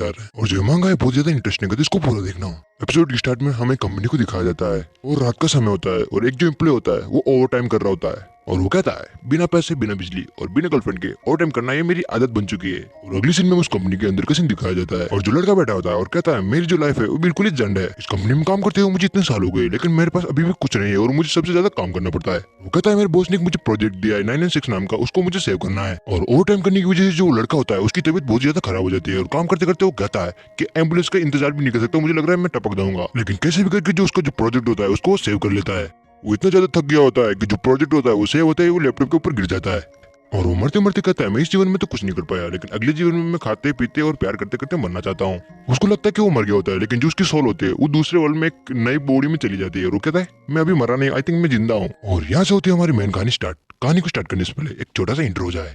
जा रहा है। और जो मांगा है बहुत ज्यादा इंटरेस्टिंग है, तो इसको पूरा देखना। एपिसोड की स्टार्ट में हमें कंपनी को दिखाया जाता है और रात का समय होता है और एक जो एम्प्लॉय होता है वो ओवर टाइम कर रहा होता है और वो कहता है बिना पैसे बिना बिजली और बिना गर्लफ्रेंड के ओवर टाइम करना ये मेरी आदत बन चुकी है। और अगली सीन में उस कंपनी के अंदर का सीन दिखाया जाता है और जो लड़का बैठा होता है और कहता है मेरी जो लाइफ है वो बिल्कुल ही जंड है। इस कंपनी में काम करते हुए मुझे इतने साल हो गए लेकिन मेरे पास अभी भी कुछ नहीं है और मुझे सबसे ज्यादा काम करना पड़ता है। वो कहता है मेरे बॉस ने मुझे प्रोजेक्ट दिया है 996 नाम का, उसको मुझे सेव करना है। और ओवर टाइम करने की वजह से जो लड़का होता है उसकी तबीयत बहुत ज्यादा खराब हो जाती है और काम करते करते वो कहता है कि एम्बुलेंस का इंतजार भी नहीं कर सकता, मुझे लग रहा है मैं टपक जाऊंगा। लेकिन कैसे भी करके जो उसका जो प्रोजेक्ट होता है उसको वो सेव कर लेता है। वो इतना ज्यादा थक गया होता है कि जो प्रोजेक्ट होता है वो सेव होता है वो लैपटॉप के ऊपर गिर जाता है। और वो मरते मरते कहता है मैं इस जीवन में तो कुछ नहीं कर पाया लेकिन अगले जीवन में मैं खाते पीते और प्यार करते करते मरना चाहता हूँ। उसको लगता है कि वो मर गया होता है लेकिन जो उसकी सोल होती है वो दूसरे वर्ल्ड में एक नई बॉडी में चली जाती है और वो कहता है मैं अभी मरा नहीं, आई थिंक मैं जिंदा हूँ। और यहाँ से होती है हमारी मेन कहानी स्टार्ट। कहानी को स्टार्ट करने से पहले एक छोटा सा इंट्रो हो जाए।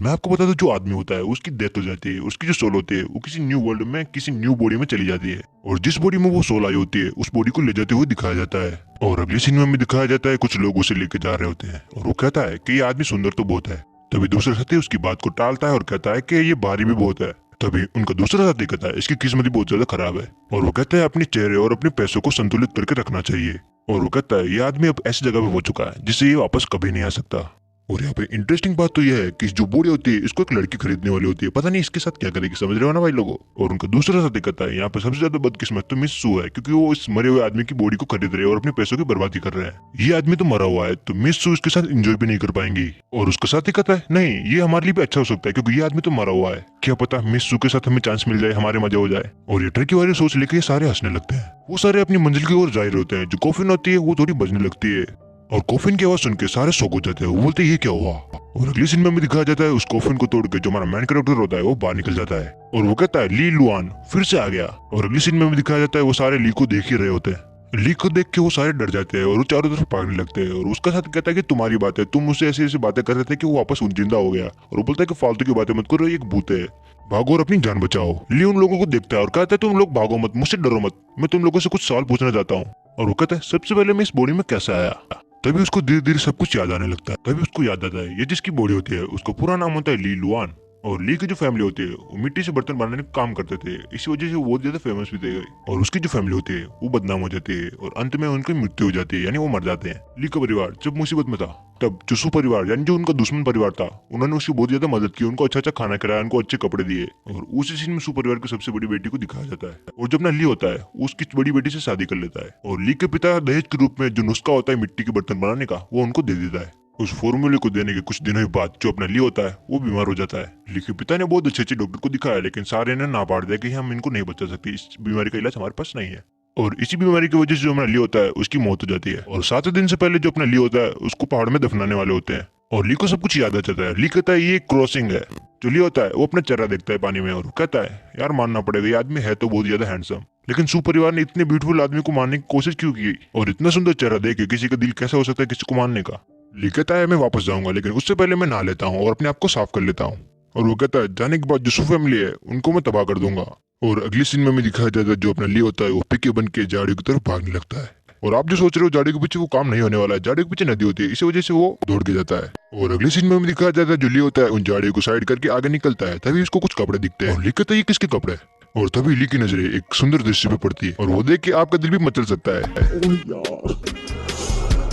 मैं आपको बता दूं जो आदमी होता है उसकी डेथ हो जाती है, उसकी जो सोल होती है वो किसी न्यू वर्ल्ड में किसी न्यू बॉडी में चली जाती है और जिस बॉडी में वो सोल आई होती है उस बॉडी को ले जाते हुए दिखाया जाता है। और अगले सीन में भी दिखाया जाता है कुछ लोग उसे लेके जा रहे होते हैं और वो कहता है कि ये आदमी सुंदर तो बहुत है। तभी दूसरा साथी उसकी बात को टालता है और कहता है कि ये भारी भी बहुत है। तभी उनका दूसरा साथी कहता है इसकी किस्मत ही बहुत ज्यादा खराब है। और वो कहता है अपने चेहरे और अपने पैसों को संतुलित करके रखना चाहिए। और वो कहता है ये आदमी अब ऐसी जगह पे पहुंच चुका है जिससे ये वापस कभी नहीं आ सकता। और यहाँ पे इंटरेस्टिंग बात तो यह है कि जो बॉडी होती है इसको एक लड़की खरीदने वाली होती है, पता नहीं इसके साथ क्या करेगी, समझ रहे हो ना भाई लोगों। और उनका दूसरा साथी कहता है यहाँ पे सबसे ज्यादा बदकिस्मत तो मिस सू है क्योंकि वो इस मरे हुए आदमी की बॉडी को खरीद रहे हैं और अपने पैसों की बर्बादी कर रहे हैं। ये आदमी तो मरा हुआ है तो मिस सू इसके साथ एंजॉय भी नहीं कर पाएंगी। और उसका साथी कहता है नहीं ये हमारे लिए भी अच्छा हो सकता है क्योंकि ये आदमी तो मरा हुआ है, क्या पता मिस सू के साथ हमें चांस मिल जाए, हमारे मजा हो जाए। और ये ट्रिकी वाली सोच लेके ये सारे हंसने लगते हैं। वो सारे अपनी मंजिल की ओर जा रहे होते हैं। जो कॉफिन होती है वो थोड़ी बजने लगती है और कॉफिन की आवाज सुन के सारे शॉक हो जाते हैं। वो बोलते हैं ये क्या हुआ। और अगली सीन में भी दिखाया जाता है उस कॉफिन को तोड़ के जो हमारा मेन कैरेक्टर होता है वो बाहर निकल जाता है और वो कहता है ली लुआन फिर से आ गया। और अगली सीन में भी दिखाया जाता है वो सारे ली को देख ही रहे होते हैं। ली को देख के वो सारे डर जाते हैं और वो चारों तरफ भागने लगते हैं। और उसका साथ कहता है कि तुम्हारी बात है, तुम मुझसे ऐसी ऐसी बातें कर रहे थे कि वो वापस जिंदा हो गया। और वो बोलता है कि फालतू की बातें मत करो, ये एक भूत है, भागो और अपनी जान बचाओ। ली उन लोगों को देखता है और कहता है तुम लोग भागो मत, मुझसे डरो मत, मैं तुम लोगों से कुछ सवाल पूछना चाहता हूँ। और वो कहता है सबसे पहले मैं इस बॉडी में कैसे आया। तभी उसको धीरे धीरे सब कुछ याद आने लगता है। तभी उसको याद आता है ये जिसकी बॉडी होती है उसका पूरा नाम होता है ली लुआन। और ली की जो फैमिली होती है वो मिट्टी से बर्तन बनाने का काम करते थे, इसी वजह से वो बहुत ज्यादा फेमस भी थे। और उसकी जो फैमिली होती है वो बदनाम हो जाती है और अंत में उनकी मृत्यु हो जाती है, यानी वो मर जाते हैं। ली का परिवार जब मुसीबत में था तब जो परिवार यानी जो उनका दुश्मन परिवार था उन्होंने उसकी बहुत ज्यादा मदद की, उनको अच्छा अच्छा खाना खिलाया, उनको अच्छे कपड़े दिए। और उसी सीन में परिवार की सबसे बड़ी बेटी को दिखाया जाता है। और जब ना ली होता है उसकी बड़ी बेटी से शादी कर लेता है और ली के पिता दहेज के रूप में जो नुस्खा होता है मिट्टी के बर्तन बनाने का वो उनको दे देता है। उस फॉर्मूले को देने के कुछ दिनों के बाद जो अपना ली होता है वो बीमार हो जाता है। ली के पिता ने बहुत अच्छे डॉक्टर को दिखाया लेकिन सारे ने ना पाड़ दिया कि हम इनको नहीं बचा सकते, इस बीमारी का इलाज हमारे पास नहीं है। और इसी बीमारी की वजह से जो अपना ली होता है उसकी मौत हो जाती है। और 7 दिन से पहले जो अपना ली होता है उसको पहाड़ में दफनाने वाले होते हैं। और ली को सब कुछ याद आ जाता है। ली कहता है ये क्रॉसिंग है। जो ली होता है वो अपना चेहरा देखता है पानी में और कहता है यार मानना पड़ेगा ये आदमी है तो बहुत ज्यादा हैंडसम, लेकिन सू परिवार ने इतने ब्यूटीफुल आदमी को मारने की कोशिश क्यों की। और इतना सुंदर चेहरा देख के किसी का दिल कैसा हो सकता है किसी को मारने का। ली कहता है मैं वापस जाऊंगा लेकिन उससे पहले मैं नहा लेता हूँ और अपने आप को साफ कर लेता हूँ। और वो कहता है जाने के बाद जो सू फैमिली है उनको मैं तबाह कर दूंगा। और अगली सीन में दिखाया जाता है जो अपना ली होता है वो पिके बन के झाड़ियों की तरफ भागने लगता है। और आप जो सोच रहे हो झाड़ियों के पीछे वो काम नहीं होने वाला है, झाड़ियों के पीछे नदी होती है, इसी वजह से वो दौड़ के जाता है। और अगली सीन में दिखाया जाता है जो ली होता है उन झाड़ियों को साइड करके आगे निकलता है। तभी उसको कुछ कपड़े दिखते हैं और ली कहता है ये किसके कपड़े। और तभी ली की नजरें एक सुंदर दृश्य पे पड़ती है और वो देख के आपका दिल भी मचल सकता है।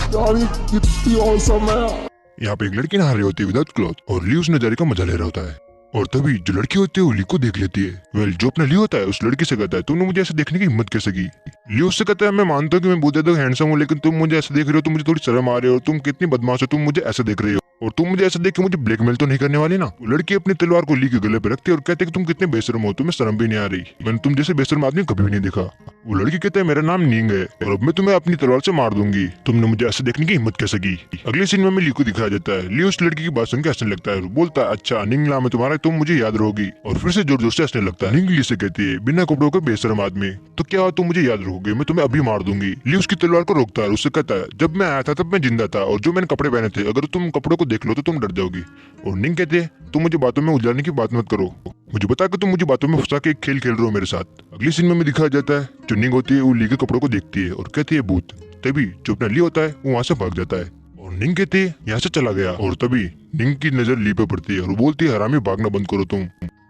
यार ये कितनी औसम है। यहाँ पे एक लड़की नहा रही होती है विदाउट क्लॉथ और ली उस नजारे का मजा ले रहा होता है। और तभी जो लड़की होती है वो ली को देख लेती है। वेल जो अपना ली होता है उस लड़की से कहता है तुमने मुझे ऐसे देखने की हिम्मत कैसे की। ली उससे कहता है मैं मानता हूँ कि मैं बहुत ज्यादा हैंडसम हूँ लेकिन तुम मुझे ऐसे देख रहे हो तो मुझे थोड़ी शर्म आ रही है और तुम कितनी बदमाश हो, तुम मुझे ऐसे देख रही हो और तुम मुझे ऐसे देख के मुझे ब्लैकमेल तो नहीं करने वाली ना। वो लड़की अपनी तलवार को ली के गले पे रखती है और कहते है कि तुम कितने बेशर्म हो, तुम्हें शर्म भी नहीं आ रही, मैंने तुम जैसे बेशर्म आदमी कभी भी नहीं देखा। वो लड़की कहते हैं मेरा नाम नींग है और अब मैं तुम्हें अपनी तलवार से मार दूंगी, तुमने मुझे ऐसे देखने की हिम्मत कैसे की। अगले सीन में ली को दिखाया जाता है। ली उस लड़की की बात सुन के हंसने लगता है और बोलता है अच्छा नींग नाम है तुम्हारा, तुम मुझे याद रहोगी। और फिर से जोर जोर से हंसने लगता है। नींग ली से कहती है बिना कपड़ों के बेशर्म आदमी, तो क्या तुम मुझे याद रखोगे, मैं तुम्हें अभी मार दूंगी। ली उसकी तलवार को रोकता है, उससे कहता है जब मैं आया था तब मैं जिंदा था और जो मैंने कपड़े पहने थे अगर तुम कपड़ों को को देख लो तो तुम डर जाओगी। और निंग कहते हैं तुम मुझे बातों में उलझाने की बात मत करो, मुझे बता कि तुम मुझे बातों में फंसा के एक खेल खेल रहे हो मेरे साथ। अगली सीन में दिखाया जाता है जो निंग होती है वो ली के कपड़ों को देखती है और कहती है भूत। तभी जो अपना ली होता है वो वहां से भाग जाता है और निंग कहती है यहाँ से चला गया। और तभी निंग की नजर ली पे पड़ती है और बोलती है हरामी भागना बंद करो तुम।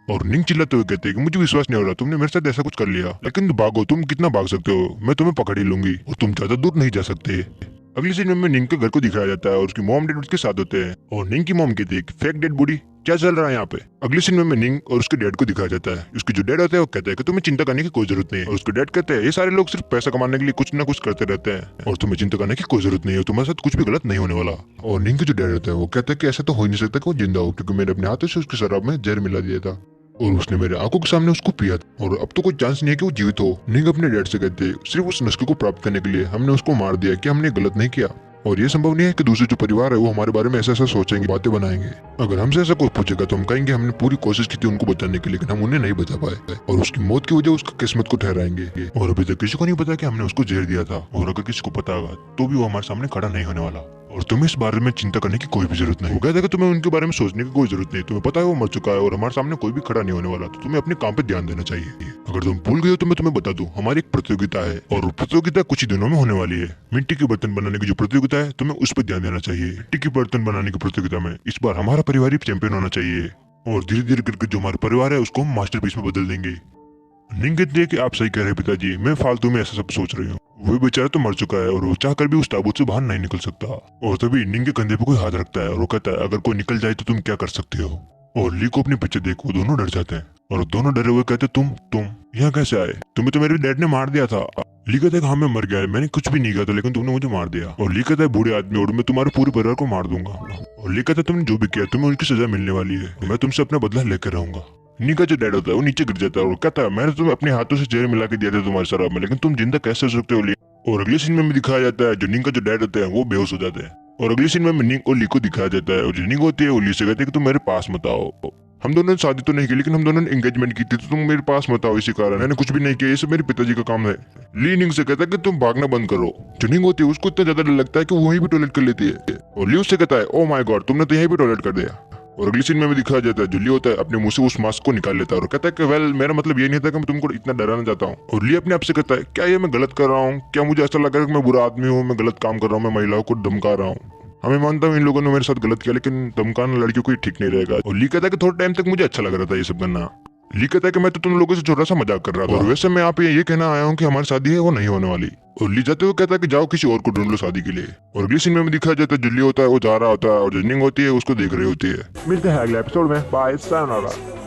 और निंग चिल्लाते हुए कहते हैं कि मुझे विश्वास नहीं हो रहा तुमने मेरे साथ ऐसा कुछ कर लिया, लेकिन भागो, तुम कितना भाग सकते हो, मैं तुम्हें पकड़ ही लूंगी और तुम ज्यादा दूर नहीं जा सकते। अगली सीन में निंग के घर को दिखाया जाता है और उसकी मॉम डैड उसके साथ होते हैं और निंग की मॉम कहती है कि फेक डेड बॉडी क्या चल रहा है यहाँ पे। अगली सीन में निंग और उसके डैड को दिखाया जाता है। उसके जो डैड होता है वो कहता है कि तुम्हें चिंता करने की कोई जरूरत नहीं है और उसके डैड कहते हैं ये सारे लोग सिर्फ पैसा कमाने के लिए कुछ ना कुछ करते रहते हैं और तुम्हें चिंता करने की कोई जरूरत नहीं है, तुम्हारे साथ कुछ भी गलत नहीं होने वाला। और निंग के जो डैड होता है वो कहता है कि ऐसा तो हो ही नहीं सकता कि वो जिंदा हो, क्योंकि मैंने अपने हाथों से उसकी शराब में जहर मिला दिया था और उसने मेरे आंखों के सामने उसको पिया था और अब तो कोई चांस नहीं है कि वो जीवित हो। निंग अपने डैड से कहते हैं सिर्फ उस नस्ल को प्राप्त करने के लिए हमने उसको मार दिया, कि हमने गलत नहीं किया और ये संभव नहीं है कि दूसरे जो परिवार है वो हमारे बारे में ऐसा ऐसा सोचेंगे, बातें बनाएंगे। अगर हमसे ऐसा कोई पूछेगा तो हम कहेंगे हमने पूरी कोशिश की थी उनको बचाने की, लेकिन हम उन्हें नहीं बचा पाए और उसकी मौत की वजह उसकी किस्मत को ठहराएंगे। और अभी तक किसी को नहीं पता कि हमने उसको जहर दिया था और अगर किसी को पता होगा तो भी वो हमारे सामने खड़ा नहीं होने वाला और तुम्हें इस बारे में चिंता करने की कोई भी जरूरत नहीं। वो कहता है कि तुम्हें उनके बारे में सोचने की कोई जरूरत नहीं, तुम्हें पता है वो मर चुका है और हमारे सामने कोई भी खड़ा नहीं होने वाला, तो तुम्हें अपने काम पे ध्यान देना चाहिए। अगर तुम भूल गए हो तो मैं तुम्हें बता दूं हमारी एक प्रतियोगिता है और प्रतियोगिता कुछ ही दिनों में होने वाली है। मिट्टी के बर्तन बनाने की जो प्रतियोगिता है तुम्हें उस पर ध्यान देना चाहिए। मिट्टी के बर्तन बनाने की प्रतियोगिता में इस बार हमारा परिवार ही चैंपियन होना चाहिए और धीरे धीरे करके जो हमारा परिवार है उसको हम मास्टरपीस में बदल देंगे। निंग कहती है कि आप सही कह रहे हैं पिताजी, मैं फालतू में ऐसा सब सोच रही हूँ। वो बेचारा तो मर चुका है और वो चाहकर भी उस ताबूत से बाहर नहीं निकल सकता। और तभी निंग के कंधे पे कोई हाथ रखता है और वो कहता है अगर कोई निकल जाए तो तुम क्या कर सकते हो। और ली को अपने पीछे देख वो दोनों डर जाते हैं और दोनों डरे हुए कहते तुम यहाँ कैसे आए, तुम्हें तो मेरे डैड ने मार दिया था। ली कहता है हाँ मैं मर गया, मैंने कुछ भी नहीं किया था लेकिन तुमने मुझे मार दिया। और ली कहता है बूढ़े आदमी और मैं तुम्हारे पूरे परिवार को मार दूंगा। और ली कहता है तुमने जो भी किया तुम्हें उनकी सजा मिलने वाली है, मैं तुमसे अपना बदला लेकर रहूंगा। निंग का जो डैड होता है वो नीचे गिर जाता है और कहता है मैंने तुम्हें अपने हाथों से जहर मिला के दिया था तुम्हारे शराब में, लेकिन तुम जिंदा कैसे हो सकते हो ली। और अगले सीन में भी दिखाया जाता है जो निंग का जो डैड होता है वो बेहोश हो जाते हैं और अगले सीन में निंग और ली को दिखाया जाता है और जो निंग होती है वो ली से कहती है कि तुम मेरे पास मत आओ, हम दोनों ने शादी तो नहीं की लेकिन हम दोनों ने एंगेजमेंट की थी, तो तुम मेरे पास मत आओ, इसी कारण मैंने कुछ भी नहीं किया, ये सब मेरे पिताजी का काम है। ली निंग से कहता है कि तुम भागना बंद करो। जो निंग होती है उसको इतना ज्यादा डर लगता है कि वो वहीं भी टॉयलेट कर लेती है और ली उससे कहता है ओ माय गॉड तुमने तो यहीं भी टॉयलेट कर दिया। और अगली सीन में भी दिखाया जाता है जो ली होता है अपने मुंह से उस मास्क को निकाल लेता है और कहता है कि वेल मेरा मतलब ये नहीं था कि मैं तुमको इतना डराना चाहता हूँ। और ली अपने आप से कहता है क्या ये मैं गलत कर रहा हूँ, क्या मुझे ऐसा लग रहा है कि मैं बुरा आदमी हूँ, मैं गलत काम कर रहा हूँ, मैं महिलाओं को धमका रहा हूँ। हमें मानता हूँ इन लोगों ने मेरे साथ गलत किया लेकिन धमकाना लड़कियों को ठीक नहीं रहेगा। और ली कहता है कि थोड़ा टाइम तक मुझे अच्छा लग रहा था ये सब करना। ली कहता है कि मैं तो तुम लोगों से छोटा सा मजाक कर रहा था और वैसे मैं यहाँ पे ये कहना आया हूँ कि हमारी शादी है वो नहीं होने वाली। और ली जाते हुए कहता है कि जाओ किसी और को ढूंढ लो शादी के लिए। और अगली सीन में दिखाया जाता है जो ली होता है वो जा रहा होता है और जो निंग होती है उसको देख रही होती है। मिलते हैं अगले एपिसोड में, बाय, सायोनारा।